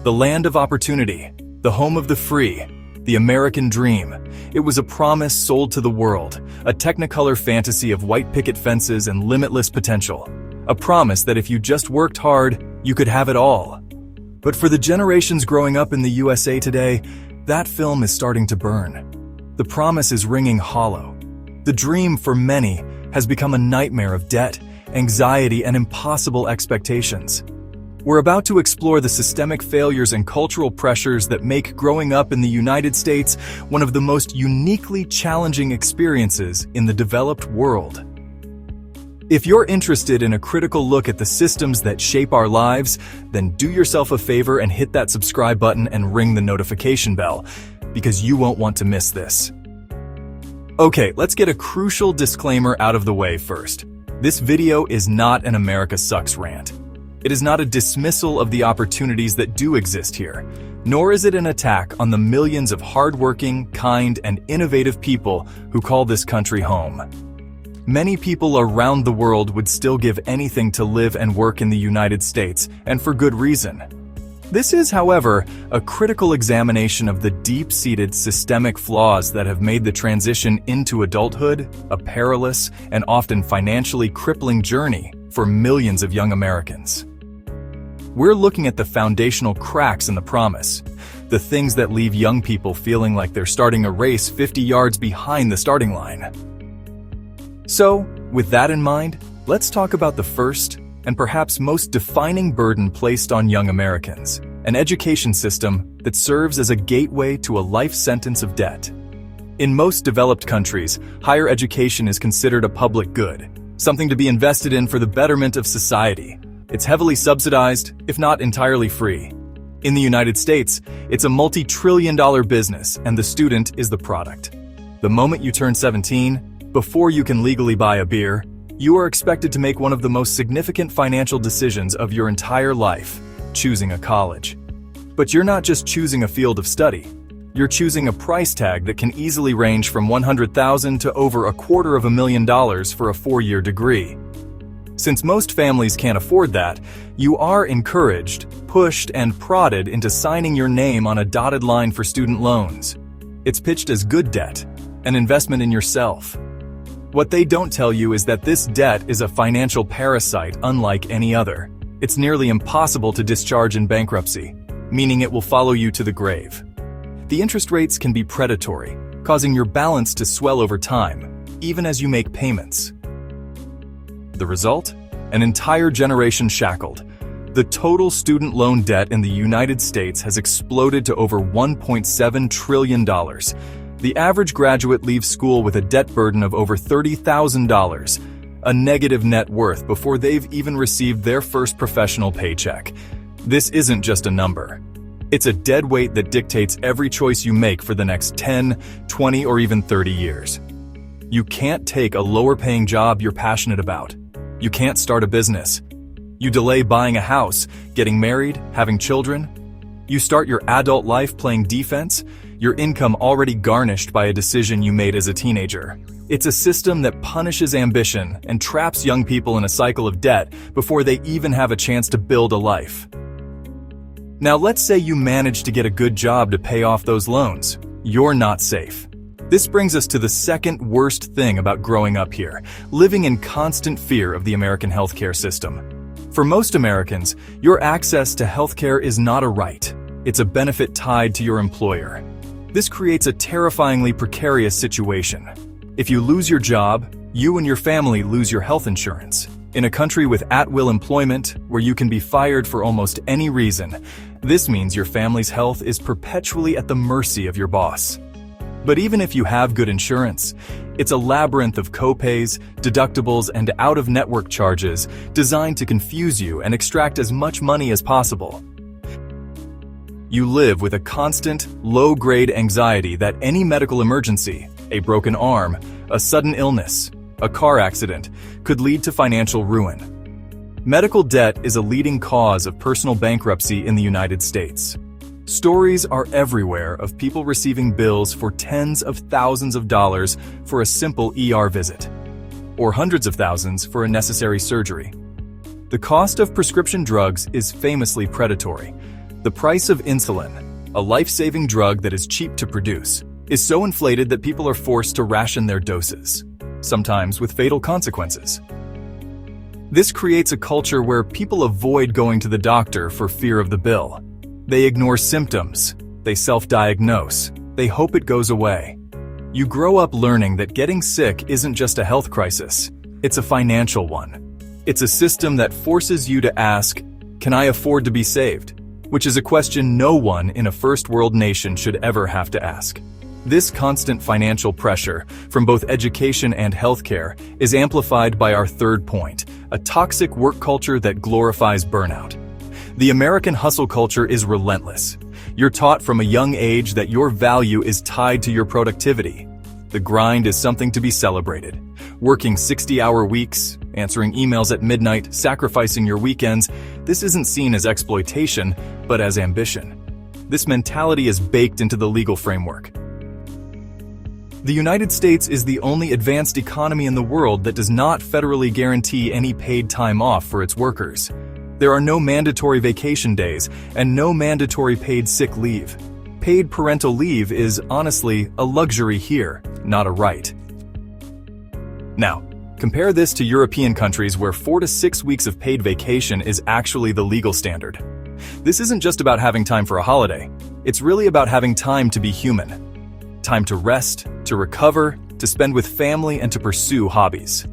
The land of opportunity, the home of the free, the American dream. It was a promise sold to the world, a technicolor fantasy of white picket fences and limitless potential. A promise that if you just worked hard, you could have it all. But for the generations growing up in the USA today, that film is starting to burn. The promise is ringing hollow. The dream for many has become a nightmare of debt, anxiety, and impossible expectations. We're about to explore the systemic failures and cultural pressures that make growing up in the United States one of the most uniquely challenging experiences in the developed world. If you're interested in a critical look at the systems that shape our lives, then do yourself a favor and hit that subscribe button and ring the notification bell, because you won't want to miss this. Okay, let's get a crucial disclaimer out of the way first. This video is not an America sucks rant. It is not a dismissal of the opportunities that do exist here, nor is it an attack on the millions of hardworking, kind, and innovative people who call this country home. Many people around the world would still give anything to live and work in the United States, and for good reason. This is, however, a critical examination of the deep-seated systemic flaws that have made the transition into adulthood a perilous and often financially crippling journey for millions of young Americans. We're looking at the foundational cracks in the promise, the things that leave young people feeling like they're starting a race 50 yards behind the starting line. So, with that in mind, let's talk about the first and perhaps most defining burden placed on young Americans, an education system that serves as a gateway to a life sentence of debt. In most developed countries, higher education is considered a public good, something to be invested in for the betterment of society. It's heavily subsidized, if not entirely free. In the United States, it's a multi-trillion-dollar business, and the student is the product. The moment you turn 17, before you can legally buy a beer, you are expected to make one of the most significant financial decisions of your entire life, choosing a college. But you're not just choosing a field of study. You're choosing a price tag that can easily range from $100,000 to over $250,000 for a 4-year degree. Since most families can't afford that, you are encouraged, pushed, and prodded into signing your name on a dotted line for student loans. It's pitched as good debt, an investment in yourself. What they don't tell you is that this debt is a financial parasite unlike any other. It's nearly impossible to discharge in bankruptcy, meaning it will follow you to the grave. The interest rates can be predatory, causing your balance to swell over time, even as you make payments. The result? An entire generation shackled. The total student loan debt in the United States has exploded to over $1.7 trillion. The average graduate leaves school with a debt burden of over $30,000, a negative net worth before they've even received their first professional paycheck. This isn't just a number. It's a dead weight that dictates every choice you make for the next 10, 20, or even 30 years. You can't take a lower-paying job you're passionate about. You can't start a business. You delay buying a house, getting married, having children. You start your adult life playing defense, your income already garnished by a decision you made as a teenager. It's a system that punishes ambition and traps young people in a cycle of debt before they even have a chance to build a life. Now let's say you manage to get a good job to pay off those loans. You're not safe. This brings us to the second worst thing about growing up here, living in constant fear of the American healthcare system. For most Americans, your access to healthcare is not a right. It's a benefit tied to your employer. This creates a terrifyingly precarious situation. If you lose your job, you and your family lose your health insurance. In a country with at-will employment, where you can be fired for almost any reason, this means your family's health is perpetually at the mercy of your boss. But even if you have good insurance, it's a labyrinth of copays, deductibles, and out-of-network charges designed to confuse you and extract as much money as possible. You live with a constant, low-grade anxiety that any medical emergency, a broken arm, a sudden illness, a car accident, could lead to financial ruin. Medical debt is a leading cause of personal bankruptcy in the United States. Stories are everywhere of people receiving bills for tens of thousands of dollars for a simple ER visit, or hundreds of thousands for a necessary surgery. The cost of prescription drugs is famously predatory. The price of insulin, a life-saving drug that is cheap to produce, is so inflated that people are forced to ration their doses, sometimes with fatal consequences. This creates a culture where people avoid going to the doctor for fear of the bill. They ignore symptoms, they self-diagnose, they hope it goes away. You grow up learning that getting sick isn't just a health crisis, it's a financial one. It's a system that forces you to ask, can I afford to be saved? Which is a question no one in a first world nation should ever have to ask. This constant financial pressure, from both education and healthcare, is amplified by our third point, a toxic work culture that glorifies burnout. The American hustle culture is relentless. You're taught from a young age that your value is tied to your productivity. The grind is something to be celebrated. Working 60-hour weeks, answering emails at midnight, sacrificing your weekends, this isn't seen as exploitation, but as ambition. This mentality is baked into the legal framework. The United States is the only advanced economy in the world that does not federally guarantee any paid time off for its workers. There are no mandatory vacation days and no mandatory paid sick leave. Paid parental leave is, honestly, a luxury here, not a right. Now, compare this to European countries where 4 to 6 weeks of paid vacation is actually the legal standard. This isn't just about having time for a holiday. It's really about having time to be human. Time to rest, to recover, to spend with family, and to pursue hobbies.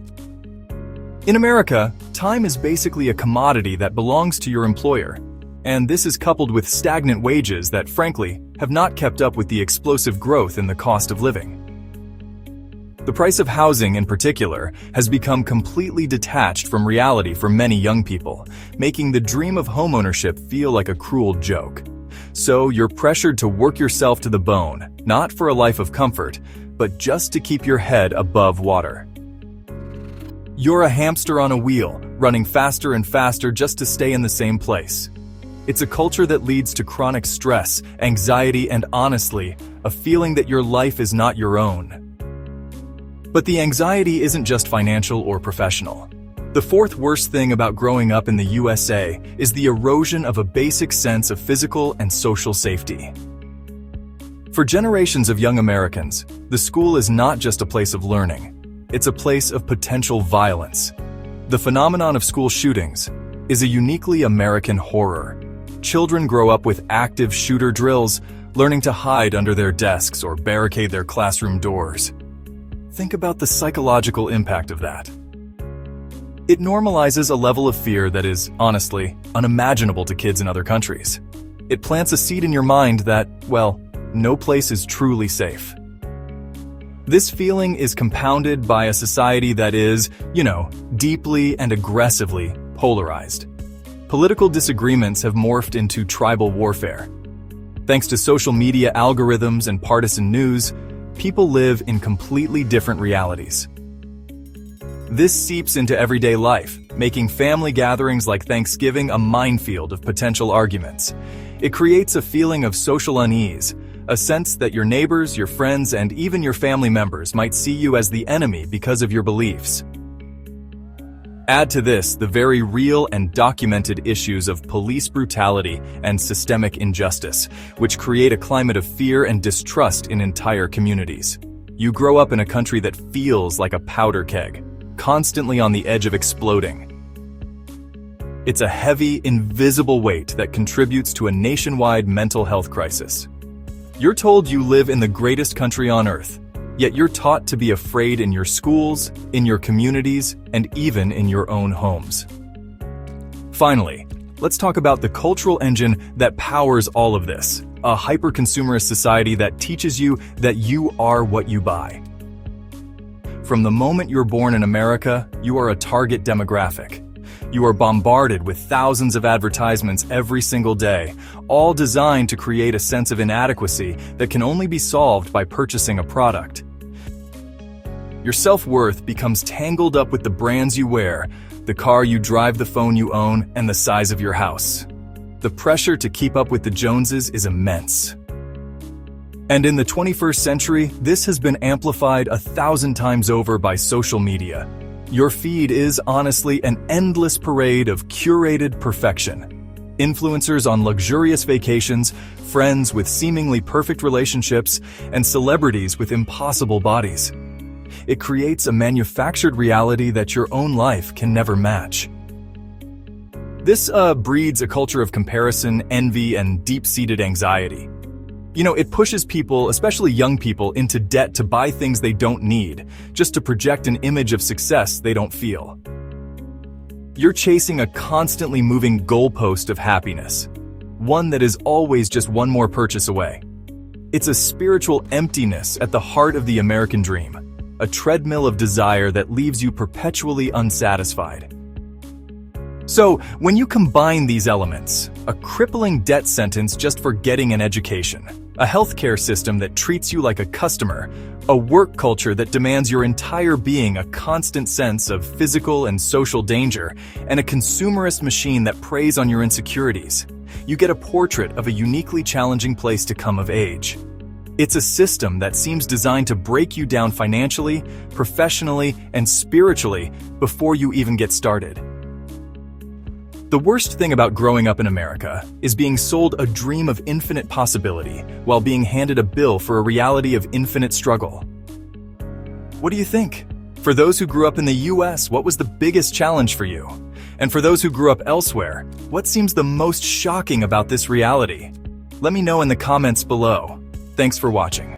In America, time is basically a commodity that belongs to your employer, and this is coupled with stagnant wages that, frankly, have not kept up with the explosive growth in the cost of living. The price of housing, in particular, has become completely detached from reality for many young people, making the dream of homeownership feel like a cruel joke. So you're pressured to work yourself to the bone, not for a life of comfort, but just to keep your head above water. You're a hamster on a wheel, running faster and faster just to stay in the same place. It's a culture that leads to chronic stress, anxiety, and honestly, a feeling that your life is not your own. But the anxiety isn't just financial or professional. The fourth worst thing about growing up in the USA is the erosion of a basic sense of physical and social safety. For generations of young Americans, the school is not just a place of learning. It's a place of potential violence. The phenomenon of school shootings is a uniquely American horror. Children grow up with active shooter drills, learning to hide under their desks or barricade their classroom doors. Think about the psychological impact of that. It normalizes a level of fear that is, honestly, unimaginable to kids in other countries. It plants a seed in your mind that, well, no place is truly safe. This feeling is compounded by a society that is, deeply and aggressively polarized. Political disagreements have morphed into tribal warfare. Thanks to social media algorithms and partisan news, people live in completely different realities. This seeps into everyday life, making family gatherings like Thanksgiving a minefield of potential arguments. It creates a feeling of social unease, a sense that your neighbors, your friends, and even your family members might see you as the enemy because of your beliefs. Add to this the very real and documented issues of police brutality and systemic injustice, which create a climate of fear and distrust in entire communities. You grow up in a country that feels like a powder keg, constantly on the edge of exploding. It's a heavy, invisible weight that contributes to a nationwide mental health crisis. You're told you live in the greatest country on earth, yet you're taught to be afraid in your schools, in your communities, and even in your own homes. Finally, let's talk about the cultural engine that powers all of this, a hyper-consumerist society that teaches you that you are what you buy. From the moment you're born in America, you are a target demographic. You are bombarded with thousands of advertisements every single day, all designed to create a sense of inadequacy that can only be solved by purchasing a product. Your self-worth becomes tangled up with the brands you wear, the car you drive, the phone you own, and the size of your house. The pressure to keep up with the Joneses is immense. And in the 21st century, this has been amplified 1,000 times over by social media. Your feed is honestly an endless parade of curated perfection. Influencers on luxurious vacations, friends with seemingly perfect relationships, and celebrities with impossible bodies. It creates a manufactured reality that your own life can never match. This breeds a culture of comparison, envy, and deep-seated anxiety. It pushes people, especially young people, into debt to buy things they don't need, just to project an image of success they don't feel. You're chasing a constantly moving goalpost of happiness, one that is always just one more purchase away. It's a spiritual emptiness at the heart of the American dream, a treadmill of desire that leaves you perpetually unsatisfied. So, when you combine these elements, a crippling debt sentence just for getting an education, a healthcare system that treats you like a customer, a work culture that demands your entire being a constant sense of physical and social danger, and a consumerist machine that preys on your insecurities, you get a portrait of a uniquely challenging place to come of age. It's a system that seems designed to break you down financially, professionally, and spiritually before you even get started. The worst thing about growing up in America is being sold a dream of infinite possibility while being handed a bill for a reality of infinite struggle. What do you think? For those who grew up in the US, what was the biggest challenge for you? And for those who grew up elsewhere, what seems the most shocking about this reality? Let me know in the comments below. Thanks for watching.